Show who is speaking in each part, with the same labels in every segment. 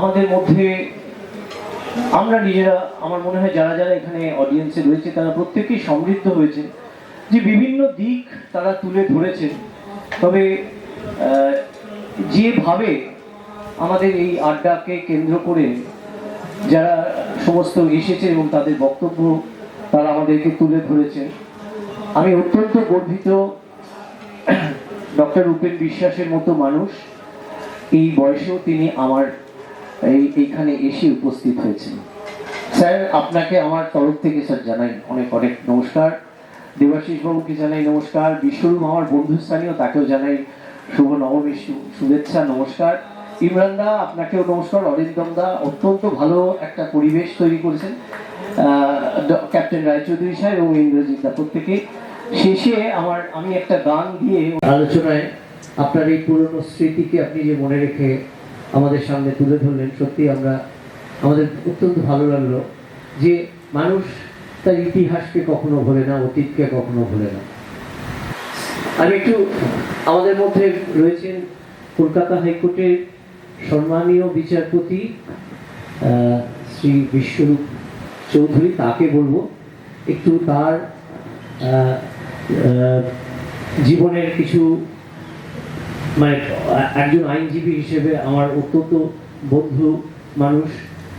Speaker 1: আমাদের মধ্যে আমরা নিজেরা, আমার মনে হয় যারা যারা এখানে অডিয়েন্সে রয়েছে তারা প্রত্যেকেই সমৃদ্ধ হয়েছে, যে বিভিন্ন দিক তারা তুলে ধরেছে। তবে যেভাবে আমাদের এই আড্ডাকে কেন্দ্র করে যারা সমস্ত এসেছে এবং তাদের বক্তব্য তারা আমাদেরকে তুলে ধরেছে, আমি অত্যন্ত গর্বিত। ডক্টর উপেন বিশ্বাসের মতো মানুষ এই বয়সেও তিনি আমার এইখানে এসে উপস্থিত হয়েছেন। স্যার, আপনাকে আমার তরফ থেকে স্যার জানাই অনেক অনেক নমস্কার। দেবাশিস বাবুকে জানাই নমস্কার। বিশ্বরূপ আমার বন্ধুস্থানীয়, তাকেও জানাই শুভ নবমী শুভেচ্ছা, নমস্কার। ইমরান দা, আপনাকেও নমস্কার। অরিন্দম দা, অত্যন্ত ভালো একটা পরিবেশ তৈরি করেছেন ক্যাপ্টেন রায়চৌধুরী সাহেব এবং ইন্দ্রজিৎ দা, প্রত্যেকে। শেষে আমি একটা গান দিয়ে আলোচনায় আপনার এই পুরনো স্মৃতিকে আপনি যে মনে রেখে আমাদের সামনে তুলে ধরলেন, সত্যি আমাদের অত্যন্ত ভালো লাগলো যে মানুষ তার ইতিহাসকে কখনো ভোলে না, অতীতকে কখনো ভোলে না। আমি একটু, আমাদের মধ্যে রয়েছেন কলকাতা হাইকোর্টের সম্মানীয় বিচারপতি শ্রী বিশ্বরূপ চৌধুরী, তাকে বলবো একটু তার জীবনের কিছু, মানে একজন আইনজীবী হিসেবে আমার অত্যন্ত বন্ধু মানুষ,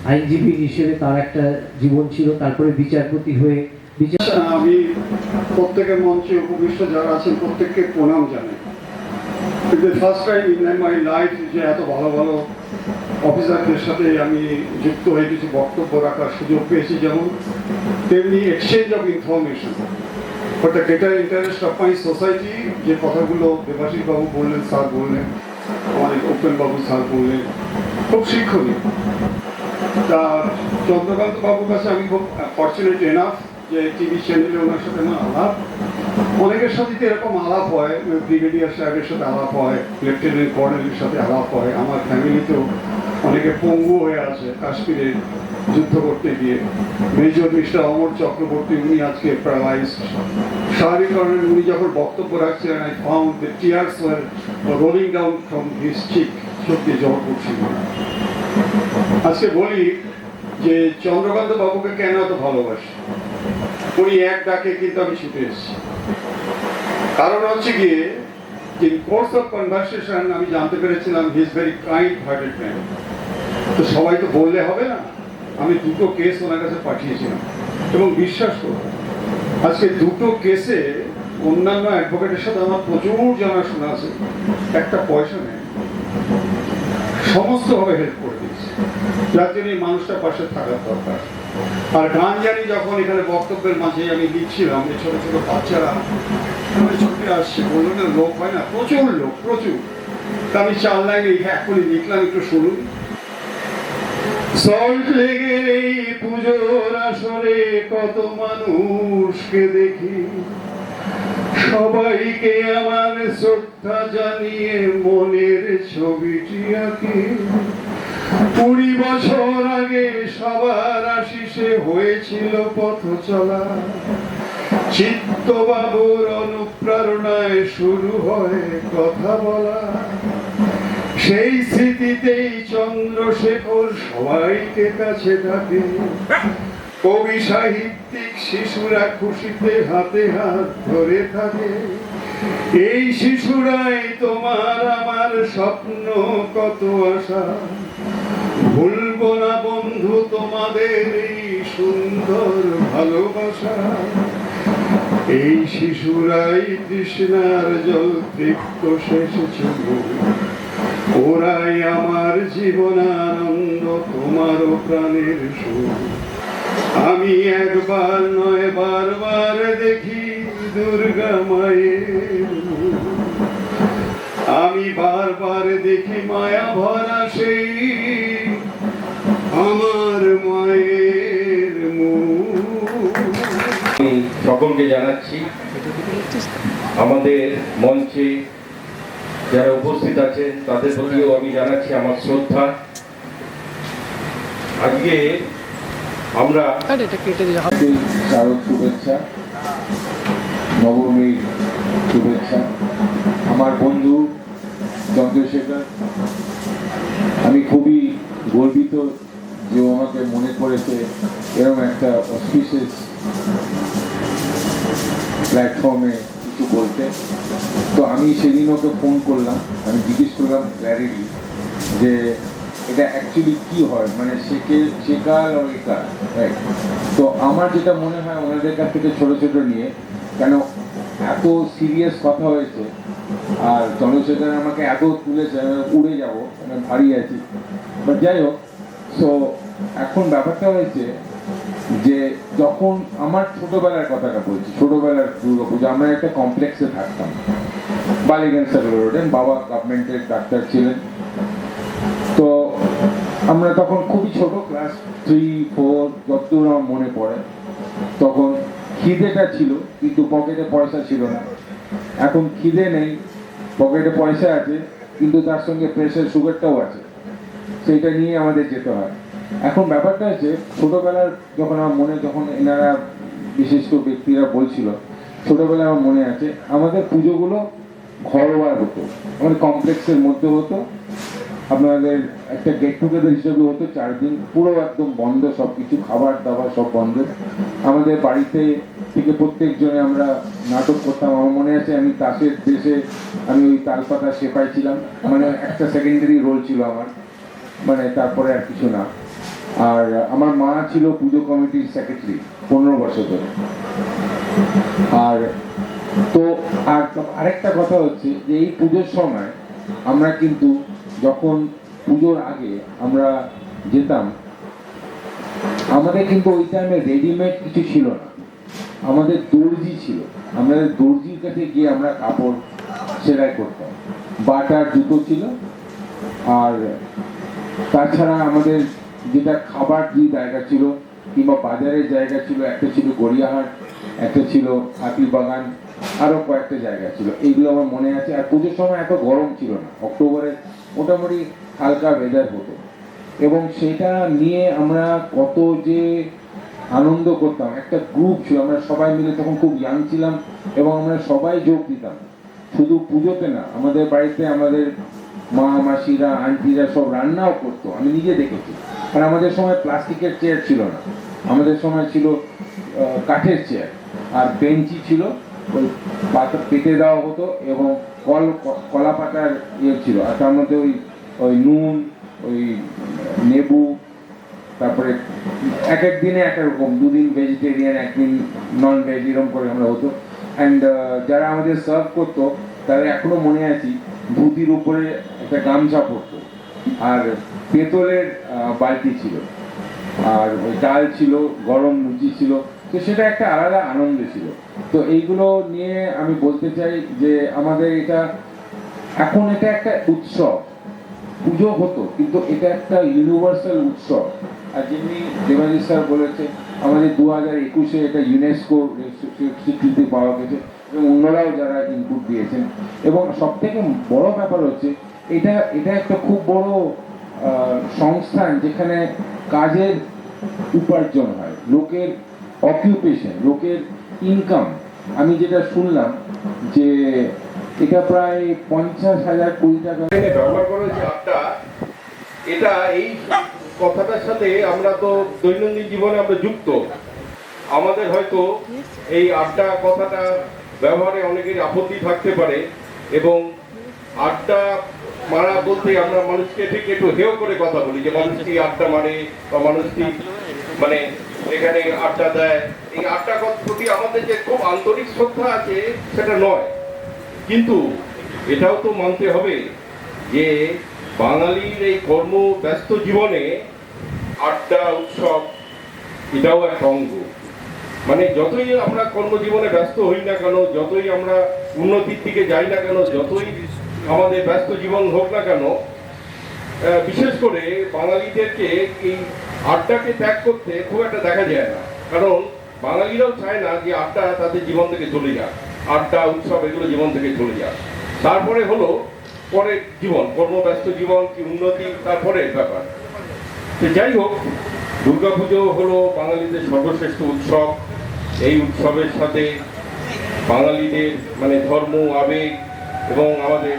Speaker 1: আইনজীবী হিসেবে তার একটা জীবন ছিল, তারপরে বিচারপতি হয়ে
Speaker 2: আমি প্রত্যেকের মঞ্চে উপবিষ্ট যারা আছেন প্রত্যেককে প্রণাম জানাই। First time in my life যে এত ভালো ভালো অফিসারদের সাথে আমি যুক্ত হয়ে কিছু বক্তব্য রাখার সুযোগ পেয়েছি, যেমন তেমনি exchange of information for the greater interest of my society. যে কথাগুলো দেবাশিস বাবু বললেন, স্যার বললেন, আমাদের উপেন বাবু স্যার বললেন, খুব শিক্ষণীয়। তা চন্দ্রকান্ত বাবুর কাছে আমি খুব ফর্চুনেট এনাফ যে টিভি চ্যানেলে ওনার সাথে আমার আলাপ, অনেকের সাথে এরকম আলাপ হয়, ব্রিগেডিয়ার সাহেবের সাথে আলাপ হয়, লেফটেন্যান্ট কর্নেলের সাথে আলাপ হয়। আমার ফ্যামিলিতেও অনেকে পঙ্গু হয়ে আছে কাশ্মীরে যুদ্ধ করতে গিয়ে। মেজর মিস্টার অমর চক্রবর্তী, উনি আজকে প্যারালাইজড। শাহরিকরণের উনি যখন বক্তব্য রাখছিলেন, I found the tears were rolling down from his cheek. সত্যি জ্বর করছিল। আজকে বলি যে চন্দ্রকান্ত বাবুকে কেন এত ভালোবাসি। উনি এক ডাকে কিন্তু আমি ছুটে এসেছি। কারণ হচ্ছে গিয়ে যে কোর্স অফ কনভারসেশন আমি জানতে পেরেছিলাম he is very kind hearted man. তো সবাই তো বললে হবে না, আমি দুটো কেস ওনার কাছে পাঠিয়েছিলাম এবং বিশ্বাস করব আজকে দুটো কেসে অন্যান্য অ্যাডভোকেটের সাথে আমার প্রচুর জানাশোনা আছে, একটা পয়সা নেই, সমস্তভাবে হেল্প করে দিয়েছে, যার জন্য এই মানুষটার পাশে থাকার দরকার। আর গান জানি যখন এখানে বক্তব্যের মাঝে আমি লিখছিলাম, যে ছোট ছোট বাচ্চারা ছুটে আসছে, বললো না লোক হয় না, প্রচুর লোক, প্রচুর। তা আমি 4 লাইন এখনই লিখলাম, একটু শুনুন। সল্ট লেগের এই পুজোর আসরে কত মানুষকে দেখি, সবাইকে আমার শ্রদ্ধা জানিয়ে মনের ছবিটি আঁকি। 20 বছর আগে সবার আশিসে হয়েছিল পথ চলা, চিত্তবাবুর অনুপ্রেরণায় শুরু হয় কথা বলা। সেই স্মৃতিতেই চন্দ্রশেখর সবাইকে কাছে ডাকে, কবি সাহিত্যিক শিশুরা খুশিতে হাতে হাত ধরে থাকে। এই শিশুরাই তোমার আমার স্বপ্ন, কত আশা, ভুলবো না বন্ধু তোমাদের এই সুন্দর ভালোবাসা। এই শিশুরাই তৃষ্ণার জল তৃপ্ত শেষ ছিল, ওরাই আমার জীবন আনন্দ, তোমারও প্রাণের সুখ। আমি একবার নয় বারবার দেখি দুর্গা মায়ের, আমি বারবার দেখি মায়া ভরা সেই আমার মায়ের মুখ।
Speaker 3: সকলকে জানাচ্ছি, আমাদের মঞ্চে যারা উপস্থিত আছেন তাদের প্রতিও আমি জানাচ্ছি আমার শ্রদ্ধা। আজকে আমরা
Speaker 4: শারদ শুভেচ্ছা, নবমীর শুভেচ্ছা। আমার বন্ধু চন্দ্রশেখর, আমি খুবই গর্বিত যে ও আমাকে মনে করেছে এরকম একটা অসপিশিয়াস প্ল্যাটফর্মে কিছু বলতে। তো আমি সেদিন ওকে ফোন করলাম, আমি জিজ্ঞেস করলাম ক্ল্যারিটি যে এটা অ্যাকচুয়ালি কী হয়, মানে শেখাল আর একাল, রাইট? তো আমার যেটা মনে হয় ওনাদের কাছ থেকে ছোটো ছোটো নিয়ে, কেন এত সিরিয়াস কথা হয়েছে আর চন্দ্রশেখর আমাকে এত তুলেছে, আমি উড়ে যাবো, আমি ভারী আছি। বাট যাই হোক, সো এখন ব্যাপারটা হয়েছে যে যখন আমার ছোটবেলার কথাটা বলছি, ছোটবেলার দুর্গাপুজো, আমরা একটা কমপ্লেক্সে থাকতাম বালিগঞ্জ সার্কেল রোডে, বাবা গভর্নমেন্টের ডাক্তার ছিলেন। তো আমরা তখন খুবই ছোট, ক্লাস 3-4 যতদূর আমার মনে পড়ে, তখন খিদেটা ছিল কিন্তু পকেটে পয়সা ছিল না। এখন খিদে নেই, পকেটে পয়সা আছে, কিন্তু তার সঙ্গে প্রেশার সুগারটাও আছে, সেইটা নিয়ে আমাদের যেতে হয়। এখন ব্যাপারটা হচ্ছে ছোটবেলার যখন আমার মনে, যখন এনারা বিশিষ্ট ব্যক্তিরা বলছিল, ছোটবেলায় আমার মনে আছে আমাদের পুজোগুলো ঘরোয়া হতো, আমাদের কমপ্লেক্সের মধ্যে হতো, আপনাদের একটা গেট টুগেদার হিসেবে হতো, 4 দিন পুরো একদম বন্ধ, সব কিছু খাবার দাবার সব বন্ধ। আমাদের বাড়িতে থেকে প্রত্যেকজনে আমরা নাটক করতাম। আমার মনে আছে আমি তাসের দেশে আমি ওই তালপাতা সেপাই ছিলাম, মানে একটা সেকেন্ডারি রোল ছিল আমার, মানে তারপরে আর কিছু না। আর আমার মা ছিল পুজো কমিটির সেক্রেটারি 15 বছর ধরে। আর তো আরেকটা কথা হচ্ছে যে এই পুজোর সময় আমরা কিন্তু যখন পুজোর আগে আমরা যেতাম, আমাদের কিন্তু ওই টাইমে রেডিমেড কিছু ছিল না, আমাদের দর্জি ছিল। আমাদের দর্জির কাছে গিয়ে আমরা কাপড় সেলাই করতাম, বাটার জুতো ছিল। আর তাছাড়া আমাদের যেটা খাবার যে জায়গা ছিল কিংবা বাজারের জায়গা ছিল, একটা ছিল গড়িয়াহাট, একটা ছিল হাতিবাগান, আরও কয়েকটা জায়গা ছিল, এইগুলো আমার মনে আছে। আর পুজোর সময় এত গরম ছিল না, অক্টোবরে মোটামুটি হালকা ওয়েদার হতো, এবং সেটা নিয়ে আমরা কত যে আনন্দ করতাম। একটা গ্রুপ ছিল, আমরা সবাই মিলে তখন খুব ইয়াং ছিলাম এবং আমরা সবাই যোগ দিতাম, শুধু পুজোতে না, আমাদের বাড়িতে আমাদের মা মাসিরা আন্টিরা সব রান্নাও করতো, আমি নিজে দেখেছি। আর আমাদের সময় প্লাস্টিকের চেয়ার ছিল না, আমাদের সময় ছিল কাঠের চেয়ার, আর বেঞ্চি ছিল, ওই পাতা পেতে দেওয়া হতো এবং কলা পাতার ইয়ে ছিল, আর তার মধ্যে ওই নুন, ওই লেবু, তারপরে এক এক দিনে এক রকম, 2 দিন ভেজিটেরিয়ান, 1 দিন নন ভেজ, এরকম করে আমরা হতো। অ্যান্ড যারা আমাদের সার্ভ করতো তারা এখনো মনে আছি ধুতির উপরে একটা গামছা পরতো, আর পেতলের বালতি ছিল, আর ওই ডাল ছিল, গরম লুচি ছিল, তো সেটা একটা আলাদা আনন্দ ছিল। তো এইগুলো নিয়ে আমি বলতে চাই যে আমাদের এটা এখন এটা একটা উৎসব, পুজো হতো কিন্তু এটা একটা ইউনিভার্সাল উৎসব। আর যেমনি দেবাজিৎ স্যার বলেছে, আমাদের 2021-এ এটা ইউনেস্কো স্বীকৃতি পাওয়া গেছে, এবং অন্যরাও যারা ইনপুট দিয়েছেন। এবং সব থেকে বড় ব্যাপার হচ্ছে এটা একটা খুব বড় সংস্থান যেখানে কাজের উপার্জন হয়, লোকের অকিউপেশন, লোকের ইনকাম। আমি যেটা শুনলাম যে এটা প্রায় 50,000 কোটি টাকা
Speaker 3: ব্যবহার করা হয়েছে আড্ডা। এটা এই কথাটার সাথে আমরা তো দৈনন্দিন জীবনে আমরা যুক্ত, আমাদের হয়তো এই আড্ডা কথাটা ব্যবহারে অনেকের আপত্তি থাকতে পারে, এবং আড্ডা মারা বলতে আমরা মানুষকে ঠিক একটু হেয় করে কথা বলি যে মানুষটি আড্ডা মারে বা মানুষটি মানে এখানে আড্ডা দেয়। এই আড্ডা প্রতি আমাদের যে খুব আন্তরিক শ্রদ্ধা আছে সেটা নয়, কিন্তু এটাও তো মানতে হবে যে বাঙালির এই কর্ম ব্যস্ত জীবনে আড্ডা উৎসব এটাও একটা অঙ্গ। মানে যতই আমরা কর্মজীবনে ব্যস্ত হই না কেন, যতই আমরা উন্নতির দিকে যাই না কেন, যতই আমাদের ব্যস্ত জীবন হোক না কেন, বিশেষ করে বাঙালিদেরকে এই আড্ডাকে ত্যাগ করতে খুব একটা দেখা যায় না। কারণ বাঙালিরাও চায় না যে আড্ডা তাদের জীবন থেকে চলে যাক, আড্ডা উৎসব এগুলো জীবন থেকে চলে যাক। তারপরে হলো পরের জীবন, কর্মব্যস্ত জীবন কি উন্নতি, তারপরে ব্যাপার। তো যাই হোক, দুর্গাপুজো হলো বাঙালিদের সর্বশ্রেষ্ঠ উৎসব। এই উৎসবের সাথে বাঙালিদের মানে ধর্ম, আবেগ এবং আমাদের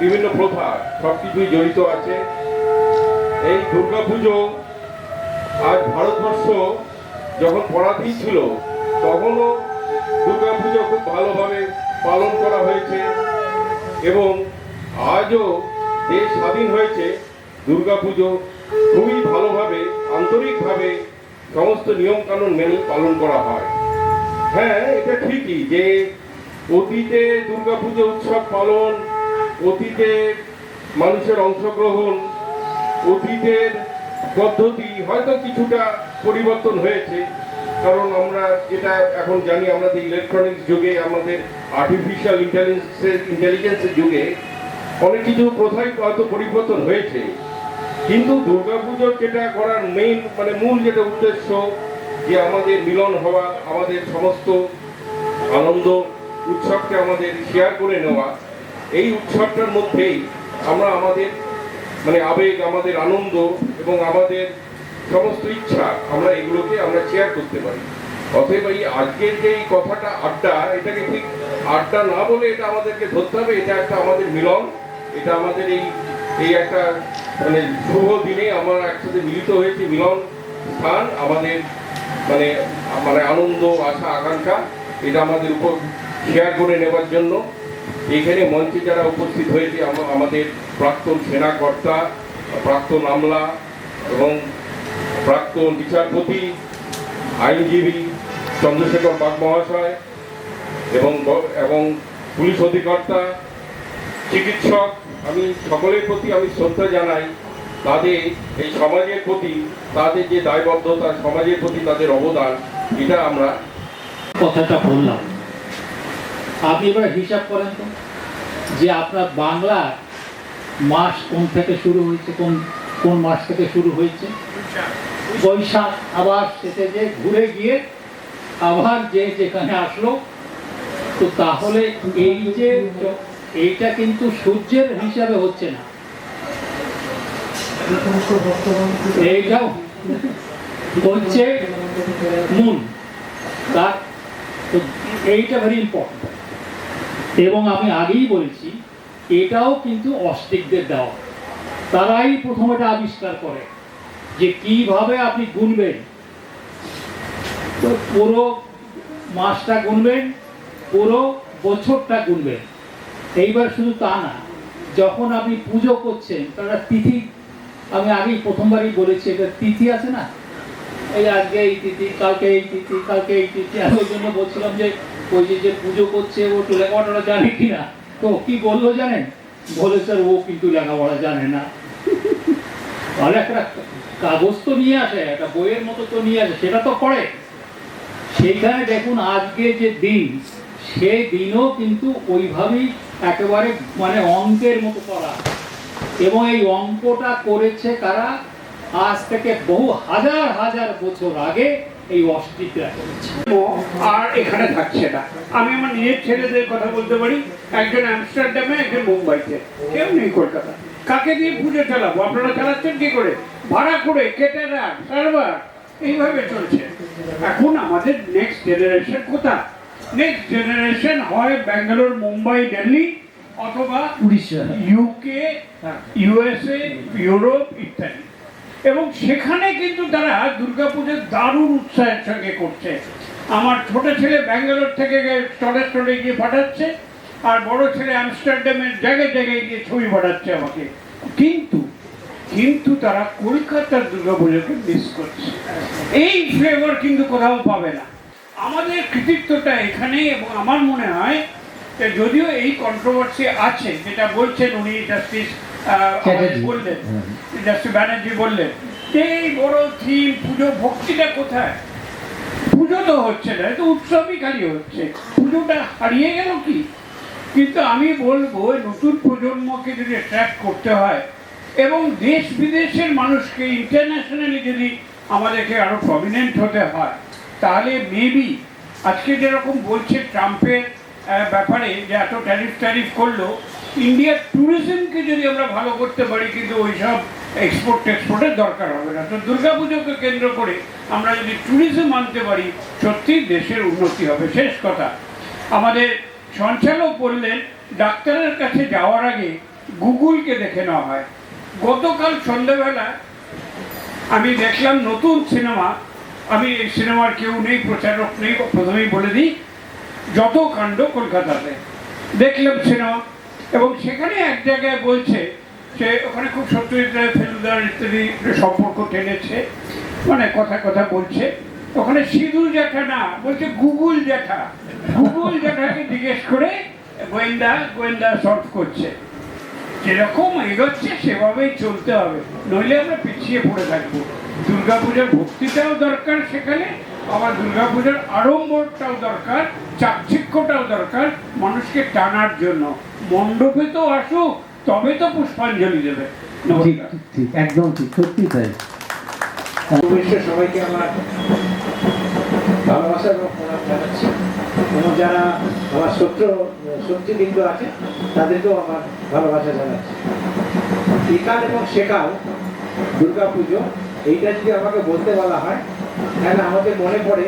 Speaker 3: বিভিন্ন প্রথা সব কিছুই জড়িত আছে। এই দুর্গাপুজো আজ ভারতবর্ষ যখন পরাধীন ছিল তখনও দুর্গাপুজো খুব ভালোভাবে পালন করা হয়েছে এবং আজও দেশ স্বাধীন হয়েছে দুর্গাপুজো খুবই ভালোভাবে আন্তরিকভাবে সমস্ত নিয়মকানুন মেনে পালন করা হয়। হ্যাঁ, এটা ঠিকই যে অতীতে দুর্গাপুজো উৎসব পালন, অতীতে মানুষের অংশগ্রহণ, অতীতের পদ্ধতি হয়তো কিছুটা পরিবর্তন হয়েছে, কারণ আমরা যেটা এখন জানি আমাদের ইলেকট্রনিক্স যুগে, আমাদের আর্টিফিশিয়াল ইন্টেলিজেন্সের যুগে অনেক কিছু প্রথাই হয়তো পরিবর্তন হয়েছে, কিন্তু দুর্গাপুজোর যেটা করার মূল যেটা উদ্দেশ্য যে আমাদের মিলন হওয়া, আমাদের সমস্ত আনন্দ উৎসবকে আমাদের শেয়ার করে নেওয়া, এই উৎসবটার মধ্যেই আমরা আমাদের আবেগ, আমাদের আনন্দ এবং আমাদের সমস্ত ইচ্ছা এগুলোকে আমরা শেয়ার করতে পারি। অতএব এই আজকের যে এই কথাটা আড্ডা, এটাকে ঠিক আড্ডা না বলে এটা আমাদেরকে ধরতে হবে, এটা একটা আমাদের মিলন, এটা আমাদের এই একটা শুভ দিনে আমরা একসাথে মিলিত হয়েছি, মিলন স্থান আমাদের আনন্দ, আশা, আকাঙ্ক্ষা এটা আমাদের উপর শেয়ার করে নেবার জন্য এখানে মঞ্চে যারা উপস্থিত হয়েছে আমাদের প্রাক্তন সেনাকর্তা, প্রাক্তন আমলা এবং প্রাক্তন বিচারপতি, আইনজীবী চন্দ্রশেখর বাগ মহাশয় এবং পুলিশ অধিকর্তা, চিকিৎসক, আমি সকলের প্রতি আমি শ্রদ্ধা জানাই। তাদের এই সমাজের প্রতি তাদের যে দায়বদ্ধতা, সমাজের প্রতি তাদের অবদান, এটা আমরা
Speaker 5: কথাটা বললাম। আপনি এবার হিসাব করেন তো যে আপনার বাংলার মাস কোন থেকে শুরু হয়েছে, কোন মাস থেকে শুরু হয়েছে? বৈশাখ। আবার সেটা যে ঘুরে গিয়ে আবার যে যেখানে আসলো, তো তাহলে এইটা কিন্তু সূর্যের হিসাবে হচ্ছে না, এইটাও হচ্ছে মুন। তার এইটা ভেরি ইম্পর্টেন্ট। এবং আমি আগেই বলেছি এটাও কিন্তু অস্ট্রিকদের দেওয়া, তারাই প্রথম এটা আবিষ্কার করে যে কিভাবে আপনি গুনবেন। তো পুরো মাসটা গুনবেন, পুরো বছরটা গুনবেন। এইবার শুধু তা না, যখন আপনি পুজো করছেন তারা তিথি, আমি আগেই প্রথমবারই বলেছি, এটা তিথি আছে না, এই আজকে এই তিথি, কালকে এই তিথি, কালকে এই তিথি। আমি ওই জন্য বলছিলাম যে ওই যে পুজো করছে ও তো লেখাপড়া জানে কিনা, তো কি বললো জানেন? বলে স্যার ও কিন্তু লেখাপড়া জানে না। তাহলে একটা কাগজ তো নিয়ে আসে, একটা বইয়ের মতো তো নিয়ে আসে, সেটা তো পড়ে। সেইখানে দেখুন আজকে যে দিন, সেই দিনও কিন্তু ওইভাবেই একেবারে অঙ্কের মতো করা। এবং এই অঙ্কটা করেছে কারা? আজ থেকে বহু হাজার হাজার বছর আগে এই অস্ট্রিকরা করেছে।
Speaker 6: আর এখানে থাকছে না। আমি আমার নিজের ছেলেদের কথা বলতে পারি, একজন আমস্টারডামে, একজন মুম্বাইতে, কেউ নেই কলকাতা। কাকে দিয়ে পুজো চালাবো? আপনারা চালাচ্ছেন কি করে? ভাড়া করে, কেটারার, সার্ভার, এইভাবে চলছে। এখন আমাদের নেক্সট জেনারেশন কোথায়? নেক্সট জেনারেশন হয় ব্যাঙ্গালোর, মুম্বাই, দিল্লি অথবা
Speaker 5: উড়িষ্যা,
Speaker 6: ইউকে, ইউএসএ, ইউরোপ ইত্যাদি। এবং সেখানে কিন্তু তারা দুর্গাপুজোর দারুণ উৎসাহের সঙ্গে করছে। আমার ছোট ছেলে ব্যাঙ্গালোর থেকে স্টলে স্টলে গিয়ে পাঠাচ্ছে, আর বড় ছেলে আমস্টারডামের জায়গায় জায়গায় গিয়ে ছবি পাঠাচ্ছে আমাকে। কিন্তু তারা কলকাতার দুর্গাপুজোকে মিস করছে। এই ফ্লেভার কিন্তু কোথাও পাবে না। আমাদের কৃতিত্বটা এখানেই। এবং আমার মনে হয় যে যদিও এই কন্ট্রোভার্সি আছে, যেটা বলছেন উনি জাস্টিস বললেন, জাস্টিস ব্যানার্জি বললেন যে এই বড় থিম পুজো, ভক্তিটা কোথায়? পুজো তো হচ্ছে না, তো উৎসবই খালি হচ্ছে, পুজোটা হারিয়ে গেল কি? কিন্তু আমি বলবো নতুন প্রজন্মকে যদি অ্যাট্রাক্ট করতে হয় এবং দেশ বিদেশের মানুষকে ইন্টারন্যাশনালি যদি আমাদেরকে আরো প্রমিনেন্ট হতে হয়, তাহলে মেবি আজকে যেরকম বলছে ট্রাম্পের ব্যাপারে যে এত ট্যারিফ করলো, ইন্ডিয়ার ট্যুরিজমকে যদি আমরা ভালো করতে পারি, কিন্তু ওইসব এক্সপোর্টের দরকার হবে না। তো দুর্গাপুজোকে কেন্দ্র করে আমরা যদি ট্যুরিজম আনতে পারি, সত্যি দেশের উন্নতি হবে। শেষ কথা, আমাদের সঞ্চালক বললেন ডাক্তারের কাছে যাওয়ার আগে গুগলকে দেখে নেওয়া হয়। গতকাল সন্ধ্যাবেলা আমি দেখলাম নতুন সিনেমা, আমি এই সিনেমার কেউ নেই, প্রচারক নেই, প্রথমেই বলে দিই, যত কাণ্ড কলকাতাতে দেখলাম সিনেমা। এবং সেখানে এক জায়গায় বলছে সে ওখানে খুব সত্যজিৎ রায় ফেলুদার ইত্যাদি সম্পর্ক টেনেছে, মানে কথা কথা বলছে। ওখানে সিঁদুর জ্যাঠা না, বলছে গুগল জ্যাঠা। গুগল জ্যাঠাকে জিজ্ঞেস করে গোয়েন্দা সলভ করছে। যেরকম এগোচ্ছে সেভাবেই চলতে হবে, নইলে আমরা পিছিয়ে পড়ে থাকবো। দুর্গাপূজার ভক্তিটাও দরকার সেখানে, আবার দুর্গাপূজার আড়ম্বরটাও দরকার, চাকচিক্যটাও দরকার মানুষকে টানার জন্য। মণ্ডপে তো আসুক, তবে তো পুষ্পাঞ্জলি দেবে।
Speaker 1: ঠিক
Speaker 6: নমস্কার।
Speaker 1: ঠিক ঠিক, একদম ঠিক, সত্যি তাই।
Speaker 7: উপবিষ্ট সবাইকে আমার ভালোবাসা এবং প্রণাম জানাচ্ছি, এবং যারা আমার শত্রুবৃন্দ আছে তাদেরকেও আমার ভালোবাসা জানাচ্ছি। একাল এবং সেকাল দুর্গা পুজো, এইটা যদি আমাকে বলতে বলা হয় তাহলে আমাদের মনে পড়ে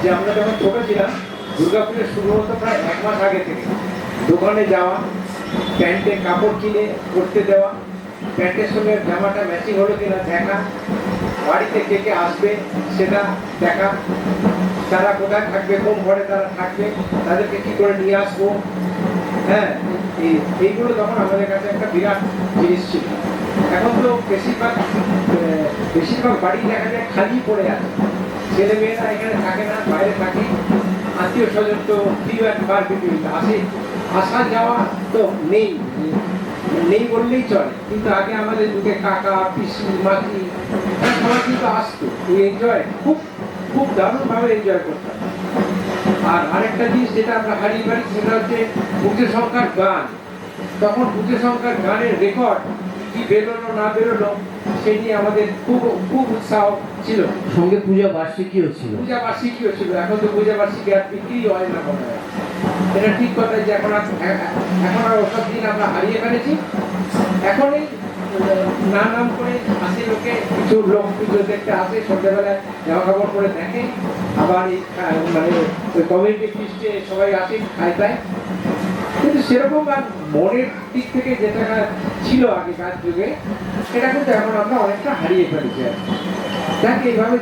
Speaker 7: যে আমরা যখন ছোট ছিলাম, দুর্গা পুজো শুরু হতো প্রায় 1 মাস আগে থেকে। দোকানে যাওয়া, প্যান্টে কাপড় কিনে পরতে দেওয়া, প্যান্টের সঙ্গে জামাটা ম্যাচিং হলো কিনা দেখা, বাড়িতে কে কে আসবে সেটা দেখা, তারা কোথায় থাকবে, কোন ঘরে তারা থাকবে, তাদেরকে কি করে নিয়ে আসবো। হ্যাঁ, এইগুলো তখন আমাদের কাছে একটা বিরাট জিনিস ছিল। এখন তো বেশিরভাগ বাড়ি দেখা যায় খালি পড়ে আছে, ছেলে মেয়েরা এখানে থাকে না, বাইরে থাকে। আত্মীয় স্বজন তো ফিউ অ্যান্ড ফার বিটুইন আসে, আসা যাওয়া তো নেই বললেই চলে। কিন্তু আগে আমাদের যুগে কাকা, পিসি, মাসি সবাই কিন্তু আসতো, এনজয় খুব খুব দারুণভাবে এনজয় করতাম। আর আরেকটা জিনিস যেটা আমরা হারিয়ে পারি সেটা হচ্ছে পুজো সংখ্যার গান। তখন পুজো সংখ্যার গানের রেকর্ড কি বেরোলো না বেরোলো সেই নিয়ে আমাদের খুব খুব উৎসাহ ছিল।
Speaker 1: সঙ্গে পূজা বার্ষিকীও ছিল।
Speaker 7: পূজা বার্ষিকীও ছিল। এখন তো পূজা বার্ষিকী আর বিক্রি হয় না মনে হয়। এটা ঠিক কথা যে এখন আর ওসব দিন আমরা হারিয়ে ফেলেছি। এখন এই নাম করে আসে লোকে, কিছু লোক পুজো দেখতে আসে, সন্ধ্যেবেলায় জামা কাপড় করে দেখে, আবার এই মানে ওই কমিউনিটি ফিস্টে সবাই আসে, খায় দায়। কিন্তু সেরকম আর মনের দিক থেকে যেটা ছিল আগেকার যুগে, সেটা কিন্তু এখন আমরা অনেকটা হারিয়ে ফেলেছি। যাক, এইভাবে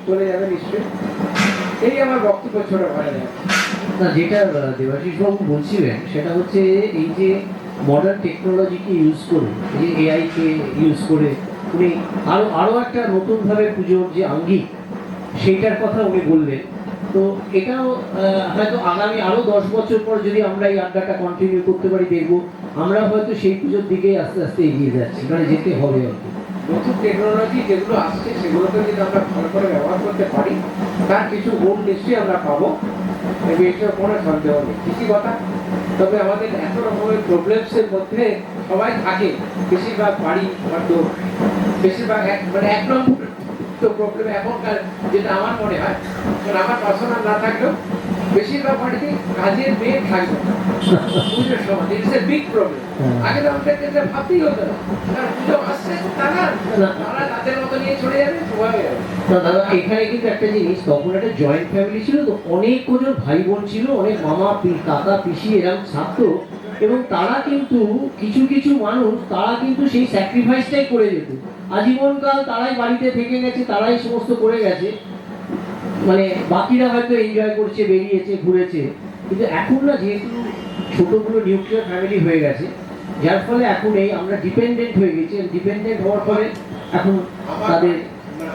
Speaker 7: চলে যাবে নিশ্চয়ই। এই আমার বক্তব্য ছোট ভালো যায়
Speaker 1: না, যেটা দেবাশিস বাবু বলছিলেন সেটা হচ্ছে এই যে মডার্ন টেকনোলজিকে ইউজ করে, এই যে এআইকে ইউজ করে উনি আরও একটা নতুনভাবে পুজোর যে আঙ্গিক সেইটার কথা উনি বললেন। তো এটাও হয়তো আগামী আরও 10 বছর পর যদি আমরা এই আড্ডাটা কন্টিনিউ করতে পারি, দেখবো আমরা হয়তো সেই পুজোর দিকে আস্তে আস্তে এগিয়ে যাচ্ছি, মানে যেতে হবে আর কি।
Speaker 7: নতুন টেকনোলজি যেগুলো আসছে সেগুলোকে যদি আমরা ভালো করে ব্যবহার করতে পারি, তার কিছু গুণ নিশ্চয়ই আমরা পাবো, এটা কোনো সন্দেহ নেই। ঠিকই কথা। তবে আমাদের এত রকমের প্রবলেমসের মধ্যে সবাই থাকে, বেশিরভাগ বাড়ি হয়তো বেশিরভাগ মানে 1 নম্বর তো প্রবলেম এখনকার, যেটা আমার মনে হয়, কারণ আমার পার্সোনাল না থাকলেও বেশিরভাগ বাড়িতে কাজের মেয়ে থাকবে না পুজোর সময়। It's a big problem. আগে তো আমাদেরকে ভাবতেই হতো না, কারণ পুজো আসছে, তারা তাদের মতো নিয়ে চলে যাবে, সবাই হয়ে যাবে।
Speaker 1: না দাদা, এখানে কিন্তু একটা জিনিস, তখন একটা জয়েন্ট ফ্যামিলি ছিল, তো অনেক কজন ভাই বোন ছিল, অনেক মামা, কাকা, পিসি এরকম থাকতো, এবং তারা কিন্তু কিছু মানুষ তারা কিন্তু সেই স্যাক্রিফাইসটাই করে যেত। আজীবনকাল তারাই বাড়িতে থেকে গেছে, তারাই সমস্ত করে গেছে, মানে বাকিরা হয়তো এনজয় করছে, বেরিয়েছে, ঘুরেছে। কিন্তু এখন না, যেহেতু ছোটগুলো নিউক্লিয়ার ফ্যামিলি হয়ে গেছে, যার ফলে এখন এই আমরা ডিপেন্ডেন্ট হয়ে গেছি। ডিপেন্ডেন্ট হওয়ার ফলে এখন তাদের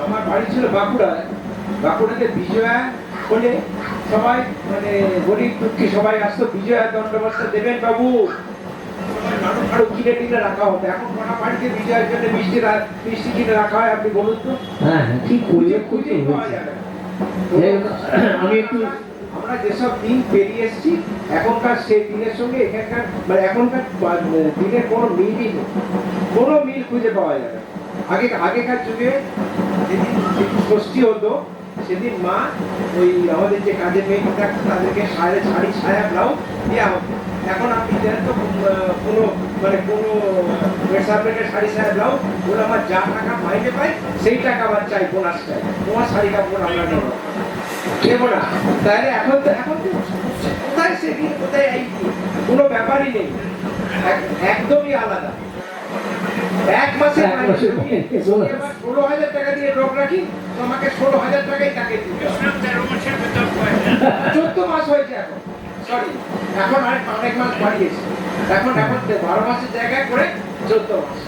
Speaker 7: আমার বাড়ি ছিল বাঁকুড়াতে বিজয়া বলে সবাই, মানে গরিব দুঃখী সবাই আসতো, বিজয়া দণ্ডবস্ত্র দেবেন বাবু, আরো কিনে টিনে রাখা হতো। এখন কটা বাড়িতে বিজয়ের জন্য মিষ্টি কিনে রাখা হয়, আপনি বলুন তো?
Speaker 1: হ্যাঁ হ্যাঁ, ঠিক
Speaker 7: খুঁজে পাওয়া যাবে না।
Speaker 1: আমি একটু
Speaker 7: আমরা যেসব দিন পেরিয়ে এসেছি, এখনকার সেই দিনের সঙ্গে এখানকার মানে এখনকার দিনের কোনো মিলই নেই, কোনো মিল খুঁজে পাওয়া যাবে। আগেকার যুগে যেদিন ষষ্ঠী হতো, সেদিন মা ওই আমাদের যে কাজের মেয়েটা থাকতো তাদেরকে শাড়ি ছায়া ব্লাউজ দেওয়া হতো। এখন আপনি জানেন তো কোনো মেসারমেন্টের শাড়ি ছায়া ব্লাউজ, ওগুলো আমার যা টাকা মাইনে পাই সেই টাকা আবার চাই, বোনাস চাই, তোমার শাড়ি কাপড় আমরা নেবো না। তাহলে এখন তো কোথায় সেদিন, কোথায় এই কোনো ব্যাপারই নেই, একদমই আলাদা। এক মাসে
Speaker 8: এক মাসে
Speaker 7: আমি 16,000 টাকা দিয়ে লোক রাখি, তো আমাকে 16,000 টাকাই তাকে দিতে হবে। 14 মাস হয়েছে এখন, সরি, এখন অনেক মাস বাড়িয়েছে, এখন 12 মাসের জায়গায় করে 14 মাস।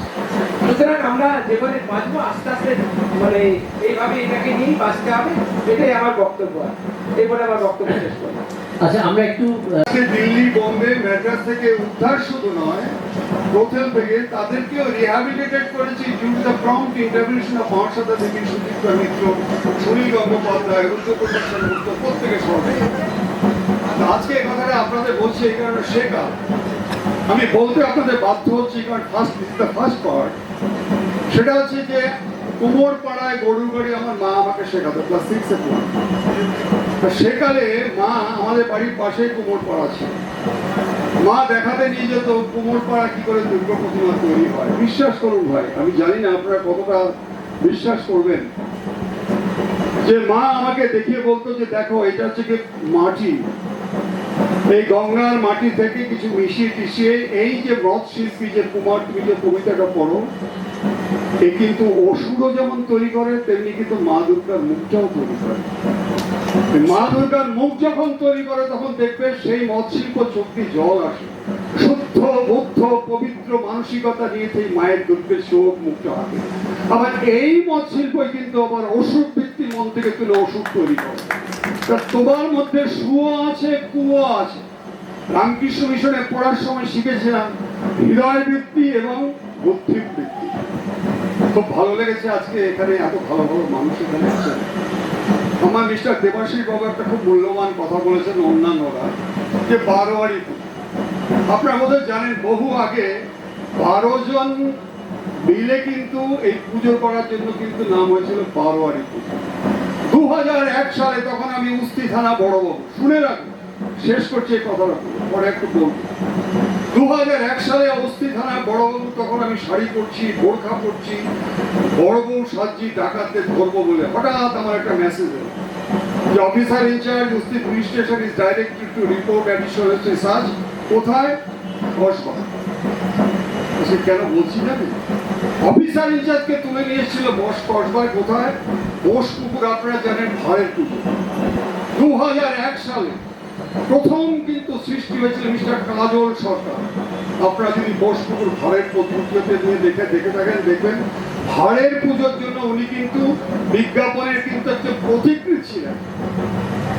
Speaker 7: সুতরাং আমরা যেভাবে বাঁচবো আস্তে আস্তে, মানে এইভাবে এটাকে নিয়েই বাঁচতে হবে, এটাই আমার বক্তব্য। এই বলে আমার বক্তব্য শেষ করি।
Speaker 8: আচ্ছা আমরা একটু
Speaker 2: আজকে দিল্লি, বোম্বে, ম্যাড্রাস থেকে উদ্ধার শুধু নয়, হোটেল থেকে তাদেরকেও রিহ্যাবিলিটেট করেছি due to the prompt intervention of Mahasweta Devi, Suchitra Mitra, Sunil Gangopadhyay, Rudraprasad Sengupta, প্রত্যেকের সহযোগিতা। আজকে এই কথাটা আপনাদের বলছি এই কারণে শেখা, আমি বলতে আপনাদের বাধ্য হচ্ছি, কারণ ফার্স্ট পার্ট সেটা হচ্ছে যে কুমোর পাড়ায় গরুর গাড়ি আমার মা আমাকে শেখাতো ক্লাস 6-এ পড়ে। সেকালে মা আমাদের বাড়ির পাশেই কুমোর পাড়া ছিল, মা দেখাতে নিয়ে যেত কুমোর পাড়া কি করে দুর্গা প্রতিমা তৈরি হয়। বিশ্বাস করুন ভাই, আমি জানি না আপনারা কতটা বিশ্বাস করবেন, যে মা আমাকে দেখিয়ে বলতো যে দেখো এটা হচ্ছে কি মাটি, এই গঙ্গার মাটি থেকে কিছু মিশিয়ে টিশিয়ে এই যে মৃৎশিল্পী যে কুমার, তুমি যে কবিতাটা পড়ো, এ কিন্তু অসুরও যেমন তৈরি করে তেমনি কিন্তু মা দুর্গার মুখটাও তৈরি করে। মা দুর্গার মুখ যখন তৈরি করে তখন দেখবে সেই মৎশিল্প চোখে জল আসে, শুদ্ধ বুদ্ধ পবিত্র মানসিকতা নিয়ে সেই মায়ের দুর্গের চোখ মুখটা আঁকে। আবার এই মৎশিল্পই কিন্তু আবার অসুর ভিত্তি মন থেকে তুলে ওষুধ তৈরি করে। তা তোমার মধ্যে সুও আছে, কুয়ো আছে। রামকৃষ্ণ মিশনে পড়ার সময় শিখেছিলাম হৃদয় বৃত্তি এবং বুদ্ধি বৃত্তি। খুব ভালো লেগেছে আজকে এখানে এত ভালো ভালো মানুষ এখানে আছেন। আমার মিস্টার দেবাশিস বাবু একটা খুব মূল্যবান কথা বলেছেন, অন্যান্যরা, যে বারোয়ারি পুজো। আপনারা বোধহয় জানেন বহু আগে 12 জন মিলে কিন্তু এই পুজো করার জন্য কিন্তু নাম হয়েছিল বারোয়ারি পুজো। 2001 সালে তখন আমি উস্তি থানা বড়বাবু, শুনে রাখুন, শেষ করছি এই কথাটা, পরে একটু বলবো। 2001 সালে উস্তি থানা বড়বাবু, তখন আমি শাড়ি পরছি, বোরখা পরছি, বড় বউ সাজি ডাকাতদের ধরবো বলে হঠাৎ আমার একটা মেসেজ এলো যে officer in charge Usthi police station is directed to report additional search. কোথায়? বসবাস। কেন বলছি জানেন? অফিসার ইনচার্জকে তুলে নিয়ে এসেছিল কসবায়। কোথায়? বোসপুকুর, আপনারা জানেন ভাড়ের পুজো। 2001 সালে প্রথম কিন্তু সৃষ্টি হয়েছিল মিস্টার কাজল সরকার। আপনারা যদি বোসপুকুর ভাড়ের পদ্ধতিতে নিয়ে দেখে থাকেন, দেখবেন ভাড়ের পুজোর জন্য উনি কিন্তু বিজ্ঞাপনের কিন্তু একটা প্রতিকৃতি ছিলেন,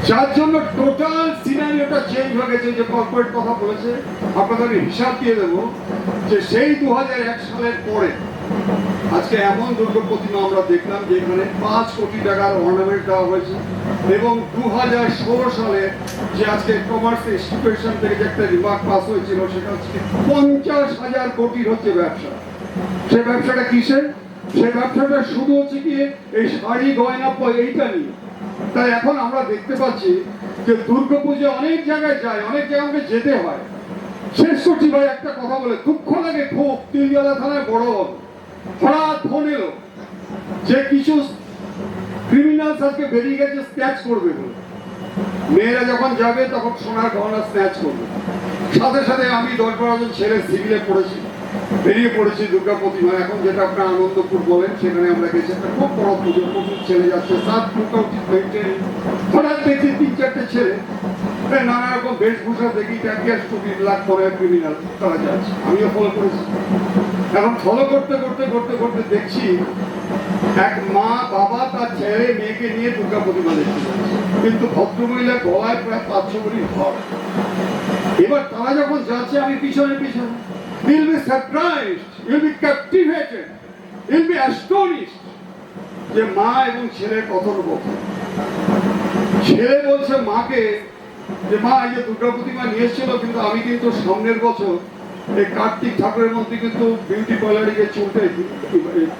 Speaker 2: যার জন্য টোটাল সিনারিওটা চেঞ্জ হয়ে গেছে। যে কর্পোরেট কথা বলেছে, আপনাদের হিসাব দিয়ে দেবো যে সেই 2001 সালের পরে আজকে এমন দুর্গা প্রতিমা আমরা দেখলাম যে এখানে 5 কোটি টাকার অর্নামেন্ট দেওয়া হয়েছে। এবং 2016 সালে যে আজকে কমার্স ইনস্টিটিউশন থেকে যে একটা রিমার্ক পাস হয়েছিল, সেটা হচ্ছে 50,000 কোটির হচ্ছে ব্যবসা। সেই ব্যবসাটা কিসের? সেই ব্যবসাটা শুধু হচ্ছে কি এই শাড়ি গয়না এইটা নিয়ে। তাই এখন আমরা দেখতে পাচ্ছি যে দুর্গাপুজো অনেক জায়গায় যায়, অনেক জায়গায় আমাকে যেতে হয়। শেষ করছি ভাই একটা কথা বলে, দুঃখ লাগে খুব। তিলজলা থানায় বড় হঠাৎ ফোন এলো যে কিছু ক্রিমিনাল আজকে বেরিয়ে গেছে স্ন্যাচ করবে বলে। মেয়েরা যখন যাবে তখন সোনার গহনা স্ন্যাচ করবে। সাথে সাথে আমি 10-12 জন ছেলে সিভিলে পড়েছি, বেরিয়ে পড়েছি দুর্গা প্রতিমা। এখন যেটা আপনার আনন্দপুর বলেন, সেখানে আমরা গেছি, একটা খুব বড় পুজো, প্রচুর ছেলে যাচ্ছে, হঠাৎ দেখছি 3-4টে ছেলে নানা রকম বেশভূষা দেখি, ট্যাগিয়াস টুপি, ব্ল্যাক পরে ক্রিমিনাল তারা যাচ্ছে। আমিও ফলো করেছি। এখন ফলো করতে করতে করতে করতে দেখছি এক মা বাবা তার ছেলে মেয়েকে নিয়ে দুর্গা প্রতিমা দেখতে যাচ্ছে, কিন্তু ভদ্রমহিলা গলায় প্রায় 500 কোটি ভর। এবার তারা যখন যাচ্ছে আমি পিছনে পিছনে, you'll be surprised, you'll be captivated, you'll be astonished যে মা এবং ছেলের কথোপকথন। ছেলে বলছে মাকে যে মা এই যে দুর্গা প্রতিমা নিয়ে এসেছিল, কিন্তু আমি কিন্তু সামনের বছর এই কার্তিক ঠাকুরের মধ্যে কিন্তু বিউটি পার্লারে গিয়ে চুলটা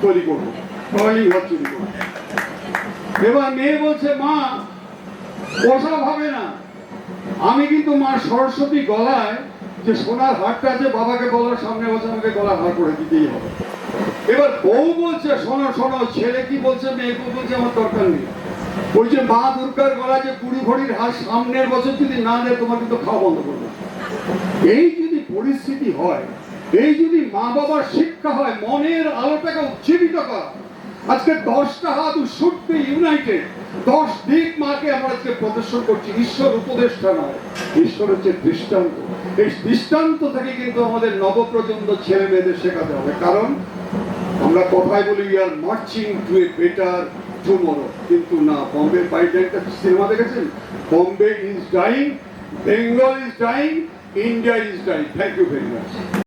Speaker 2: তৈরি করবো, কার্লিং হেয়ার তৈরি করবো। এবার মেয়ে বলছে মা ওসব হবে না, আমি কিন্তু মা সরস্বতী গলায় যে সোনার হারটা আছে, বাবাকে বলার সামনে বলছে আমাকে গলার হার করে দিতেই হবে। এবার বউ বলছে শোনো শোনো, ছেলে কি বলছে, মেয়ে বলছে আমার দরকার নেই। ওই যে মা দুর্গার গলায় যে 20 ভরির হার সামনের বছর যদি না দেয় তোমার কিন্তু খাওয়া বন্ধ করবে। এই যদি পরিস্থিতি হয় এই যদি মা বাবার শিক্ষা হয় মনের আলোটাকে উজ্জীবিত করা, আজকে 10টা হাত শুড বি ইউনাইটেড, 10 দিক মাকে আমরা আজকে প্রদর্শন করছি। ঈশ্বর উপদেষ্টা নয়, ঈশ্বর হচ্ছে দৃষ্টান্ত। এই দৃষ্টান্ত থেকে কিন্তু আমাদের নবপ্রজন্ম ছেলে মেয়েদের শেখাতে হবে, কারণ আমরা কথায় বলি we are marching to a better tomorrow, কিন্তু না, বম্বে বাইট একটা সিনেমা দেখেছেন? Bombay is dying, Bengal is dying, India is dying. Thank you very much.